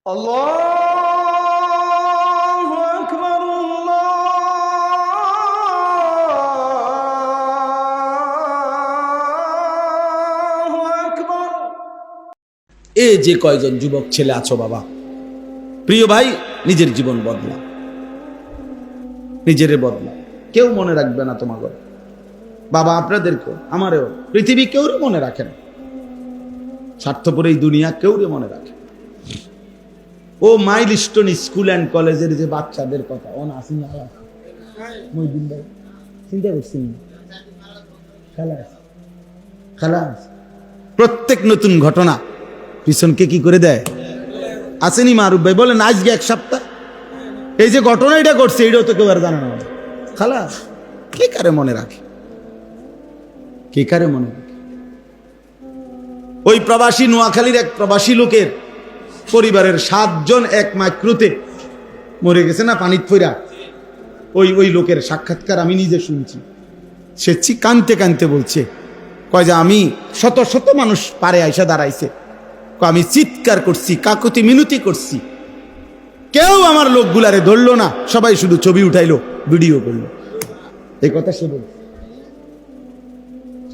আল্লাহু আকবার, আল্লাহু আকবার। এ যে কয়জন যুবক ছেলে আছো বাবা, প্রিয় ভাই, নিজের জীবন বদলা, নিজের বদলা। কেউ মনে রাখবে না তোমাকে, বাবা আপনাদেরকেও আমারও, পৃথিবী কেউ মনে রাখে না, স্বার্থপর এই দুনিয়া কেউ মনে রাখে। ও মাইলস্টোন স্কুল অ্যান্ড কলেজের যে বাচ্চাদের কথা, ও না আসেনি চিন্তা করছি খালাস, প্রত্যেক নতুন ঘটনা পিছনকে কি করে দেয়। আসেনি মারুফ ভাই বলেন, আজকে এক সপ্তাহ এই যে ঘটনা এটা ঘটছে, এটাও তো কেউ আর জানে না। খালাস, কে কারে মনে রাখে, কে কারে মনে রাখে। ওই প্রবাসী নোয়াখালীর এক প্রবাসী লোকের পরিবারের 7 জন এক মাইক্রোতে মরে গেছে না পানিত পইরা। ওই লোকের সাক্ষাৎকার আমি নিজে শুনছি। সে কানতে কানতে বলছে, কয় যে আমি শত শত মানুষ পারে আইসা দাঁড়াইছে, আমি চিৎকার করছি, কাকুতি মিনতি করছি, কেউ আমার লোকগুলারে ধরলো না, সবাই শুধু ছবি উঠাইলো, ভিডিও করলো। এই কথা সে বল,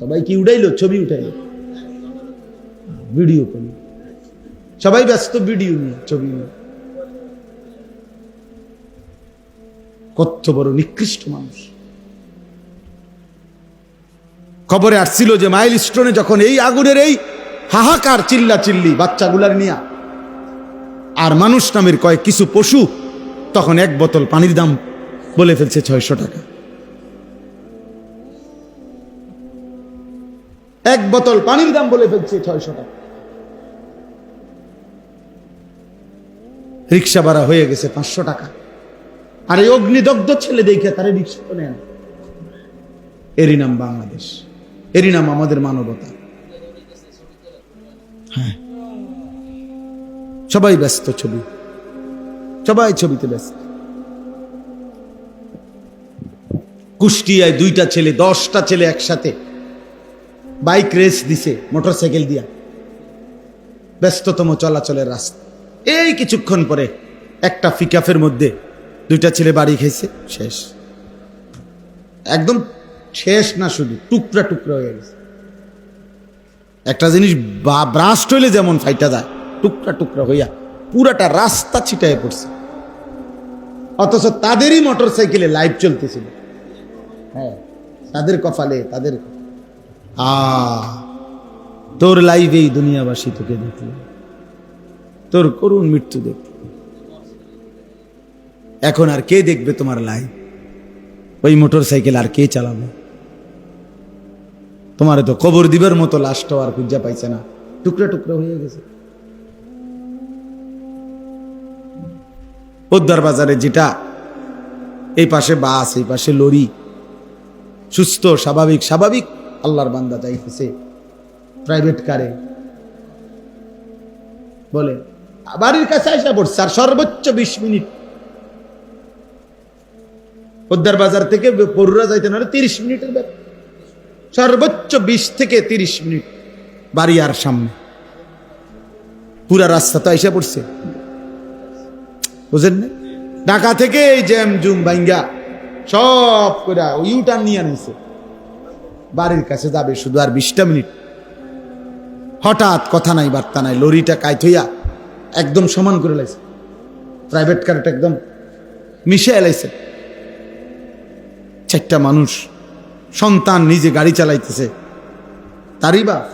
সবাই কি উঠাইলো, ছবি উঠাইলো, ভিডিও করলো, সবাই ব্যস্ত ভিডিও নিয়ে, ছবি নিয়ে। কত বড় নিকৃষ্ট মানুষ। খবরে আসছিল যে মাইলস্টোনে যখন এই আগুনের এই হাহাকার, চিল্লা চিল্লি বাচ্চাগুলার নিয়া আর মানুষ নামের কয়েক কিছু পশু, তখন এক বোতল পানির দাম বলে ফেলছে 600 টাকা। এক বোতল পানির দাম বলে ফেলছে 600 টাকা। রিক্সা ভাড়া হয়ে গেছে 500 টাকা। আর এই অগ্নিদগ্ধ ছেলে দেখে তারা রিক্সা তো নেয় না। এরই নাম বাংলাদেশ, এরই নাম আমাদের মানবতা। হ্যাঁ, সবাই ব্যস্ত ছবি, সবাই ছবিতে ব্যস্ত। কুষ্টিয়ায় 2টা ছেলে, 10টা ছেলে একসাথে বাইক রেস দিছে মোটরসাইকেল দিয়া, ব্যস্ততম চলাচলের রাস্তা। এই কিছুক্ষণ পরে একটা পিকআপের মধ্যে 2টা ছেলে বাড়ি খাইছে, শেষ। একদম শেষ না, শুধু টুকরা টুকরা হয়ে গেছে। একটা জিনিস ব্রাস্ট হইলে যেমন ফাইটা যায়, টুকরা টুকরা হইয়া পুরাটা রাস্তা ছিটায় পড়ছে। অথচ তাদেরই মোটরসাইকেলে লাইভ চলতেছিল। হ্যাঁ, তাদের কপালে, তাদের তোর লাইভেই দুনিয়াবাসী তোকে দেখল, তোর করুণ মৃত্যু দেখল। এখন আর কে দেখবে তোমার লাইভ? ওই মোটরসাইকেল আর কে চালাবে? তোমার তো কবর দিবার মতো লাশটাও আর খুঁজা পাইছে না, টুকরা টুকরা হয়ে গেছে। পোদ্দার বাজারে যেটা, এই পাশে বাস, এই পাশে লরি, সুস্থ স্বাভাবিক স্বাভাবিক আল্লাহর বান্দা যাইতেছে প্রাইভেট কারে, বলে বাড়ির কাছে আসা পড়ছে, আর সর্বোচ্চ 20 মিনিট। পোদ্দার বাজার থেকে পড়ুরা যাইতে না 30 মিনিটের ব্যাপার, সর্বোচ্চ 20 থেকে 30 মিনিট বাড়ি আর সামনে, পুরা রাস্তা তো আইসা পড়ছে। বুঝেন না? ঢাকা থেকে এই জ্যাম জুম ভাঙ্গা সব করে ইউটার্ন নিয়ে নিছে, বাড়ির কাছে যাবে শুধু আর 20টা মিনিট। হঠাৎ কথা নাই বার্তা নাই, লরিটা কাইত হইয়া একদম সমান করে লাইছে, প্রাইভেট কারটা একদম মিশে এলাইছে। 4টা মানুষ, সন্তান নিজে গাড়ি চালাইতেছে, তারই বাপ,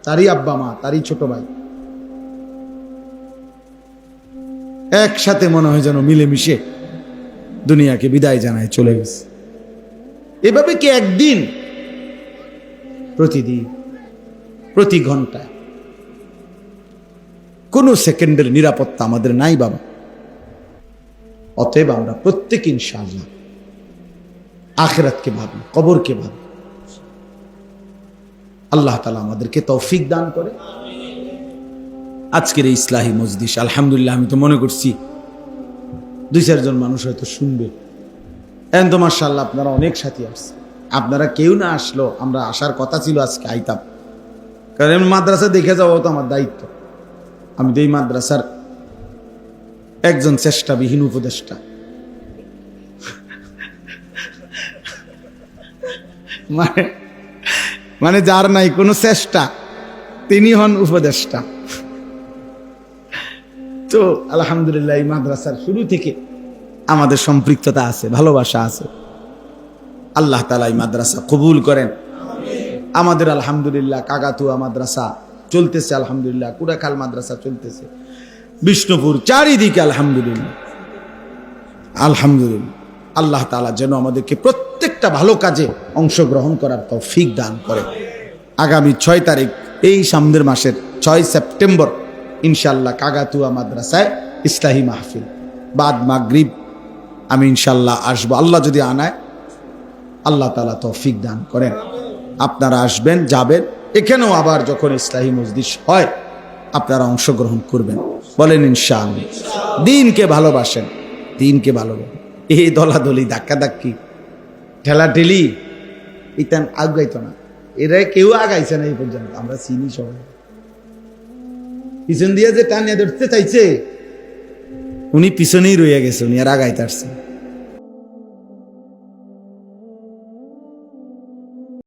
তারই আব্বা মা, তারই ছোট ভাই, একসাথে মনে হয় যেন মিলেমিশে দুনিয়াকে বিদায় জানায় চলে গেছে। এভাবে কি একদিন? প্রতিদিন, প্রতি ঘন্টায়, কোন সেকেন্ডের নিরাপত্তা আমাদের নাই বাবা। অতএব আমরা প্রত্যেক ইনশাআল্লাহ আখিরাতকে ভাবি, কবরকে ভাবি। আল্লাহ তাআলা আমাদেরকে তৌফিক দান করে। আজকের এই ইসলাহি মজলিস আলহামদুলিল্লাহ, আমি তো মনে করছি 2-4 জন মানুষ হয়তো শুনবে। এখন তো মাশাআল্লাহ আপনারা অনেক সাথী আসছে। আপনারা কেউ না আসলো, আমরা আসার কথা ছিল, আজকে আইতাম, কারণ মাদ্রাসা দেখে যাওয়া তো আমার দায়িত্ব। আমি তো এই মাদ্রাসার একজন চেষ্টাবিহীন উপদেষ্টা। মানে যার নাই কোনো চেষ্টা, তিনি হন উপদেষ্টা। তো আলহামদুলিল্লাহ এই মাদ্রাসার শুরু থেকে আমাদের সম্পৃক্ততা আছে, ভালোবাসা আছে। আল্লাহ তাআলা এই মাদ্রাসা কবুল করেন। আমাদের আলহামদুলিল্লাহ কাগাতুয়া মাদ্রাসা চলতেছে, আলহামদুলিল্লাহ কুড়াখাল মাদ্রাসা চলতেছে, বিষ্ণুপুর, চারিদিকে আলহামদুলিল্লাহ। আলহামদুলিল্লাহ আল্লাহ তাআলা যেন আমাদেরকে প্রত্যেকটা ভালো কাজে অংশগ্রহণ করার তৌফিক দান করে। আগামী 6 তারিখ, এই সামনের মাসের 6 সেপ্টেম্বর ইনশাআল্লাহ কাগাতুয়া মাদ্রাসায় ইসলাহি মাহফিল, বাদ মাগরিব আমি ইনশাআল্লাহ আসবো, আল্লাহ যদি আনায়, আল্লাহ তাআলা তৌফিক দান করেন। আপনারা আসবেন, যাবেন। এখানেও আবার যখন ইসলাহি মজলিস হয় আপনারা অংশগ্রহণ করবেন, বলেন ইনশাআল্লাহ। দ্বীনকে ভালোবাসেন, দ্বীনকে ভালোবাসেন। এই দলাদলি, ধাক্কাধাক্কি, ঠেলাঠেলি ইতান আগাইতো না, এরা কেউ আগাইছে না এই পর্যন্ত। আমরা চিনি সবাই, পিছন দিয়ে যে টানিয়ে ধরতে চাইছে উনি পিছনেই রয়ে গেছে, উনি আর আগাইতে আসছে।